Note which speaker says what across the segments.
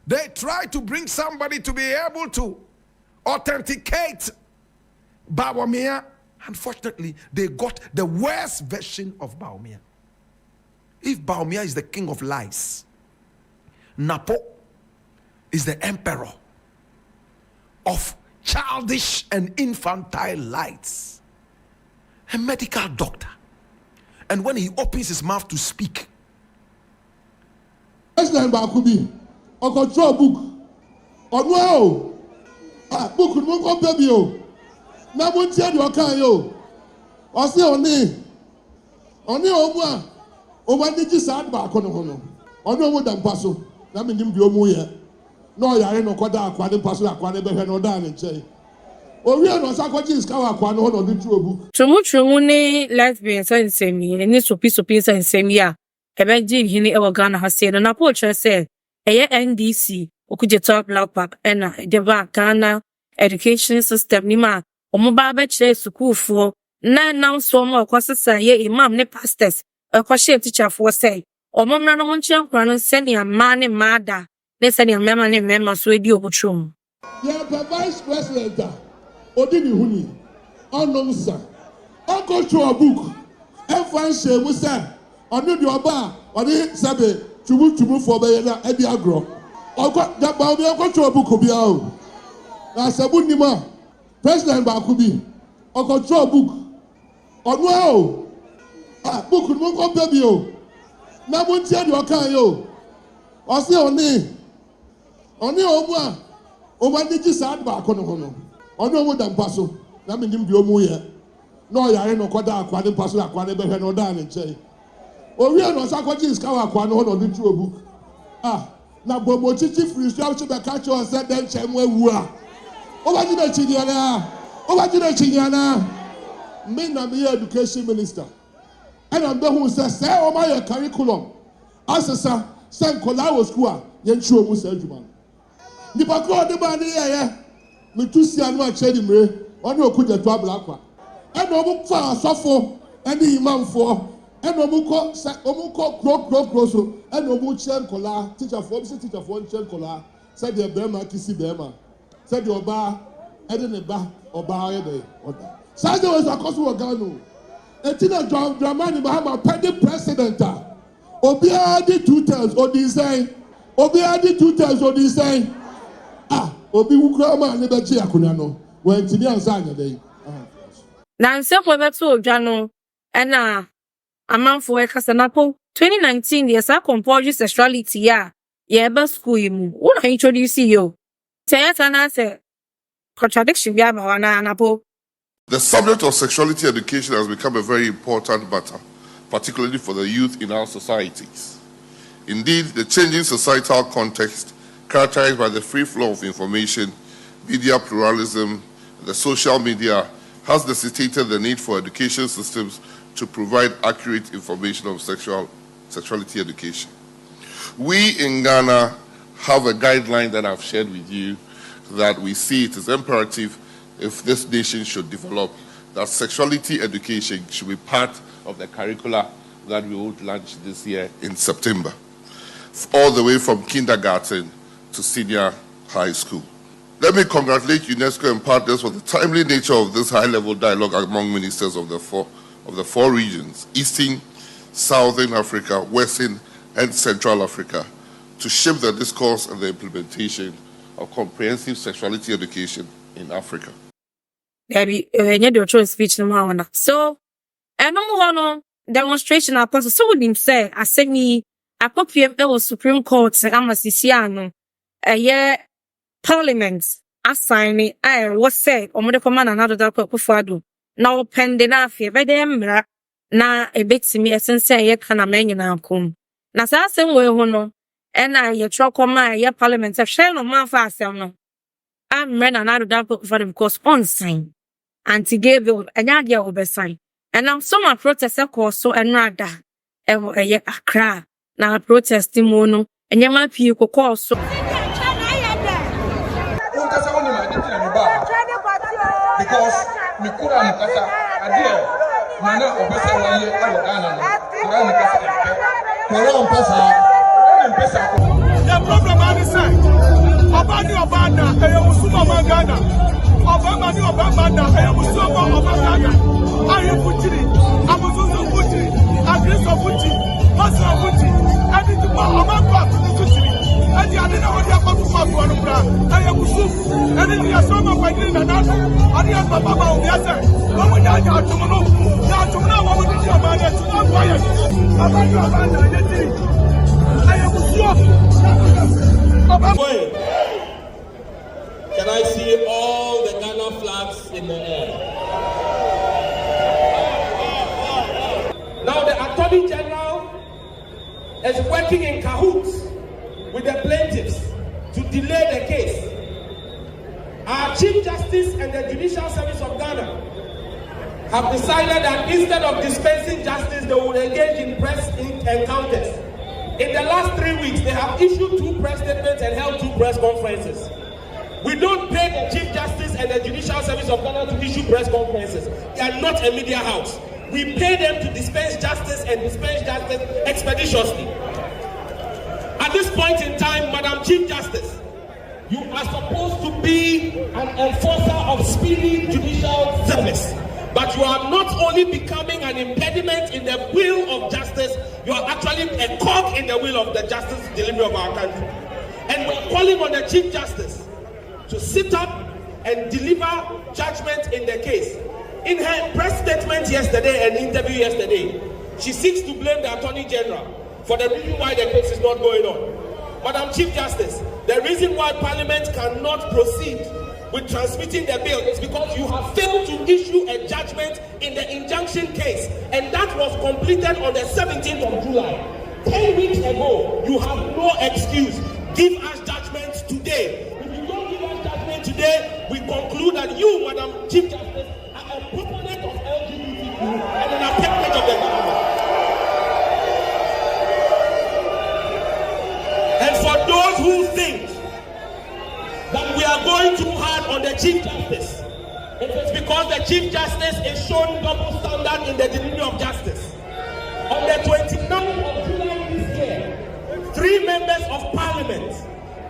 Speaker 1: They tried to bring somebody to be able to authenticate Bawumia. Unfortunately, they got the worst version of Bawumia. If Bawumia is the king of lies, NAPO is the emperor of childish and infantile lies. A medical doctor. And when he opens his mouth to speak,
Speaker 2: President Bakubi, control book. Oh no! Book no go baby o. Na mo ntia de okan yo. O se oni omu a o ma digi sad ba ko no ho no. Oni omu da mpa so. Na me nim bi omu ye. Na o yare no koda akwa de mpa so akwa de behwe no da ne nche. O wi no sa ko ji ska wa akwa no ho no bi tu obu.
Speaker 3: TrumuTrumu ne lesbians and semi ne sopi and semi a ebe ji hini e Ghana ha se no na po che se eye NDC Okudjeto Ablakwa ena deba Ghana education system ni ma omo ba be kire sukuufo na so mo kwasesa ye imam ne pastors kwahye teacher for say omo mra no nche nkra no senior man ne mada ne senior mema ne mema so edi obutrum
Speaker 2: ya vice president odi ni huni ononsa onko to a book everyone say we say onu di oba oni sabe TrumuTrumu for be na e bi agro onko da ba obi onko to a book bia o na sabu ni ma President Bakubi onko to a book onu o book no ko baby o na mo ntia di okan yo o se oni omu a o ma digi sad ba ko no ho no onu omu da mpa so na me nim bi omu ye na o yare no koda akwa de mpa so akwa de behwe no da ne nche o wi no sa ko ji ska wa akwa no ho no bi tu obu na bobo chichi free so be ka cho se den che mu awu a o ba ji na chinyana me na me education minister and I'm the who says say o my curriculum asesa sen kola wo school a ye nchu omu sa adwuma ni pa ko de ba ne ye me tu si anu a che di mre oni Okudjeto Ablakwa and omu fa asofo ani imamfo and omu ko kro so and omu chen kola teacher for chen kola said the bema kisi bema said the oba ede ne ba oba ye de oda said there was a cause of Ghana etina Dramani Mahama pedi president obia di 2 times o design obi wukura ma ne be ji akuna no when tini ansa anya dey
Speaker 3: na nse ko be to odwa no na amanfo e kasa na po 2019 the sa compulsory sexuality ya ye ba school mu wona introduce yo teyata na say contradiction bi ama na po.
Speaker 4: The subject of sexuality education has become a very important matter, particularly for the youth in our societies. Indeed, the changing societal context, characterized by the free flow of information, media pluralism, and the social media, has necessitated the need for education systems to provide accurate information of sexuality education. We in Ghana have a guideline that I've shared with you that we see it as imperative if this nation should develop, that sexuality education should be part of the curricula that we would launch this year in September, all the way from kindergarten to senior high school. Let me congratulate UNESCO and partners for the timely nature of this high-level dialogue among ministers of the four regions, Eastern, Southern Africa, Western, and Central Africa, to shape the discourse and the implementation of comprehensive sexuality education in Africa.
Speaker 3: Debbie, your speech no. So, no demonstration apostle. So would him say, I said me, I copy a Supreme Court, Amasisiano, a year Parliament, assign me, I was said, or the command another doctor Pufado. Now pending after, by them, na a bit to me, a sincere can a man in our comb. Na sa same way, no, and I, your truck on my year Parliament, a shell of my fast, no. I'm men another doctor because on sign. Anti Gabriel, and Yagia will sign. And now some are protesting so and rather. And a year a cry. Now protesting mono, and you might be call so.
Speaker 5: Because me kura mkasa adia nana obese wanye alogana kura mkasa kura mpesa the problem on this side.
Speaker 2: na ayamusuo Obakaga ayefuchiri amususu fuchiri agriso fuchiri maso fuchiri adi tuwa Obakwa fuchiri adi adina wadi akwakufa fuwanu bra ayamusu adi ni asoma kwa idiri na nasa adi ya baba ubiase wamu nyaja atumunu ya atumuna wamu niji amane tuma kwaya abadu abanda yetiri ayamusuo
Speaker 6: Can I see all the Ghana flags in the air? Now the Attorney General is working in cahoots with the plaintiffs to delay the case. Our Chief Justice and the Judicial Service of Ghana have decided that instead of dispensing justice, they will engage in press encounters. In the last 3 weeks, they have issued 2 press statements and held 2 press conferences. We don't pay the Chief Justice and the Judicial Service of Ghana to issue press conferences. They are not a media house. We pay them to dispense justice and dispense justice expeditiously. At this point in time, Madam Chief Justice, you are supposed to be an enforcer of speedy judicial service. But you are not only becoming an impediment in the wheel of justice, you are actually a cog in the wheel of the justice delivery of our country. And we're calling on the Chief Justice to sit up and deliver judgment in the case. In her press statement yesterday and interview yesterday, she seeks to blame the Attorney General for the reason why the case is not going on. Madam Chief Justice, the reason why Parliament cannot proceed with transmitting the bill is because you have failed to issue a judgment in the injunction case, and that was completed on the 17th of July. 10 weeks ago, you have no excuse. Give us judgment today. If you don't give us judgment today, we conclude that you, Madam Chief Justice, are a proponent of LGBTQ and an attackment of the government. And for those who think that we are going too hard on the Chief Justice, it is because the Chief Justice is showing double standard in the delivery of justice. On the 29th of July this year, 3 members of Parliament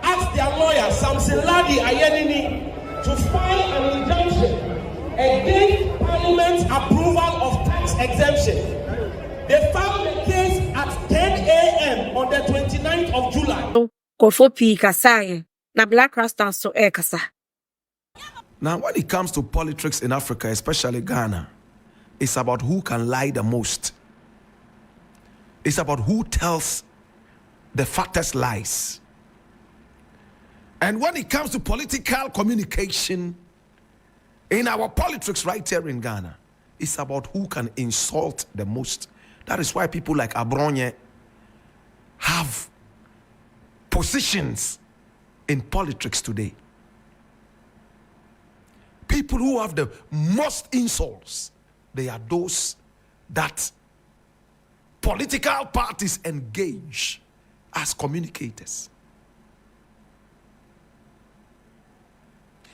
Speaker 6: asked their lawyer, Samson Ladi Ayenini, to file an injunction against Parliament's approval of tax exemption. They filed the case at 10 a.m. on the 29th of July.
Speaker 3: Na Blakk Rasta so kasa.
Speaker 1: Now, when it comes to politics in Africa, especially Ghana, it's about who can lie the most. It's about who tells the fattest lies. And when it comes to political communication in our politics right here in Ghana, it's about who can insult the most. That is why people like Abronye have positions in politics today. People who have the most insults, they are those that political parties engage as communicators.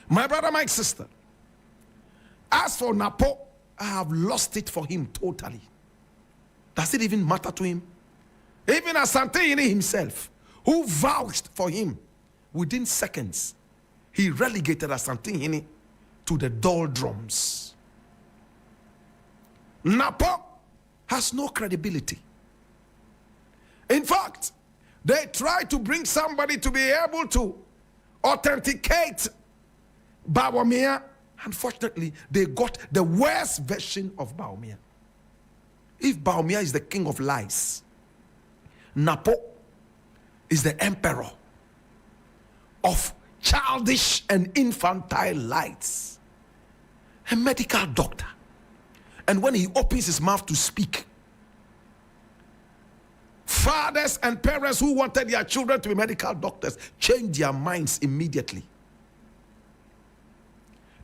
Speaker 1: My brother, my sister, as for NAPO, I have lost it for him totally. Does it even matter to him? Even Asante himself, who vouched for him, within seconds, he relegated Asante to the doldrums. NAPO has no credibility. In fact, they tried to bring somebody to be able to authenticate Bawumia. Unfortunately, they got the worst version of Bawumia. If Bawumia is the king of lies, NAPO is the emperor of childish and infantile lies. A medical doctor. And when he opens his mouth to speak, fathers and parents who wanted their children to be medical doctors changed their minds immediately.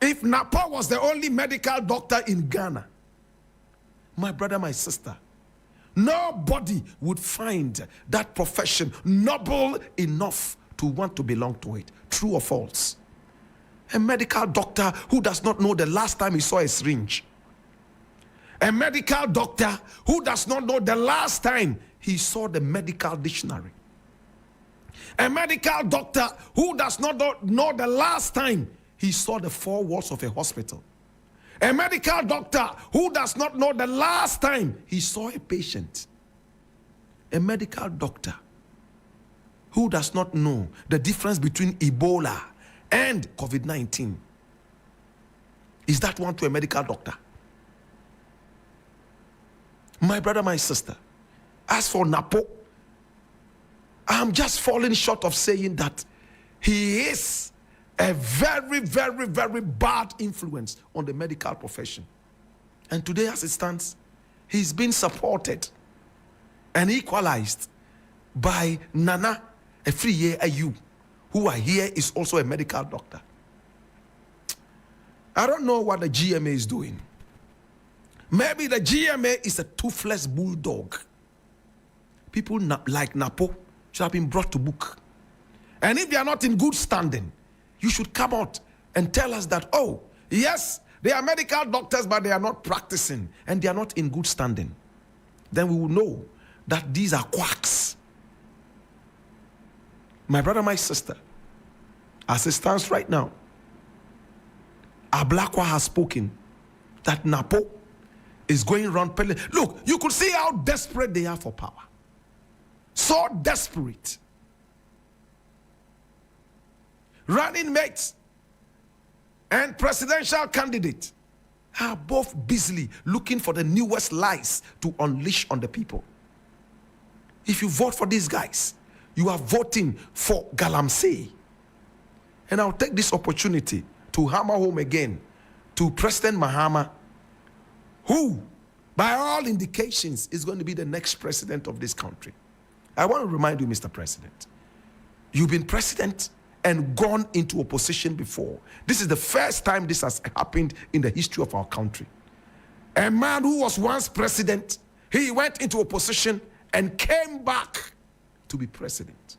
Speaker 1: If NAPO was the only medical doctor in Ghana, my brother, my sister, nobody would find that profession noble enough to want to belong to it. True or false? A medical doctor who does not know the last time he saw a syringe. A medical doctor who does not know the last time he saw the medical dictionary. A medical doctor who does not know the last time he saw the 4 walls of a hospital. A medical doctor who does not know the last time he saw a patient. A medical doctor who does not know the difference between Ebola and COVID-19. Is that one to a medical doctor? My brother, my sister, as for NAPO, I'm just falling short of saying that he is a very, very, very bad influence on the medical profession. And today, as it stands, he's been supported and equalized by Nana Efriye Ayu, who I hear is also a medical doctor. I don't know what the GMA is doing. Maybe the GMA is a toothless bulldog. People like NAPO should have been brought to book. And if they are not in good standing, you should come out and tell us that, oh, yes, they are medical doctors, but they are not practicing and they are not in good standing. Then we will know that these are quacks. My brother, my sister, as it stands right now, Ablakwa has spoken that NAPO is going around peddling. Look, you could see how desperate they are for power. So desperate. Running mates and presidential candidate are both busily looking for the newest lies to unleash on the people. If you vote for these guys, you are voting for Galamsey. And I'll take this opportunity to hammer home again to President Mahama, who, by all indications, is going to be the next president of this country. I want to remind you, Mr. President, you've been president and gone into opposition before. This is the first time this has happened in the history of our country. A man who was once president, he went into opposition and came back to be president.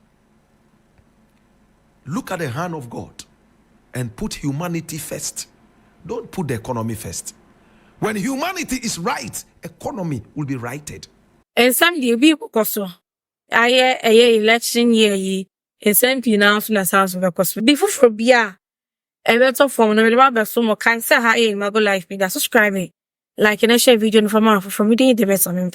Speaker 1: Look at the hand of God and put humanity first. Don't put the economy first. When humanity is right, economy will be righted.
Speaker 3: And some day be koso. Aye election year and some pina na house of koso. Before for bia a better form no be so mo can say ha my life be that subscribe me. Like and share video from me the best of them.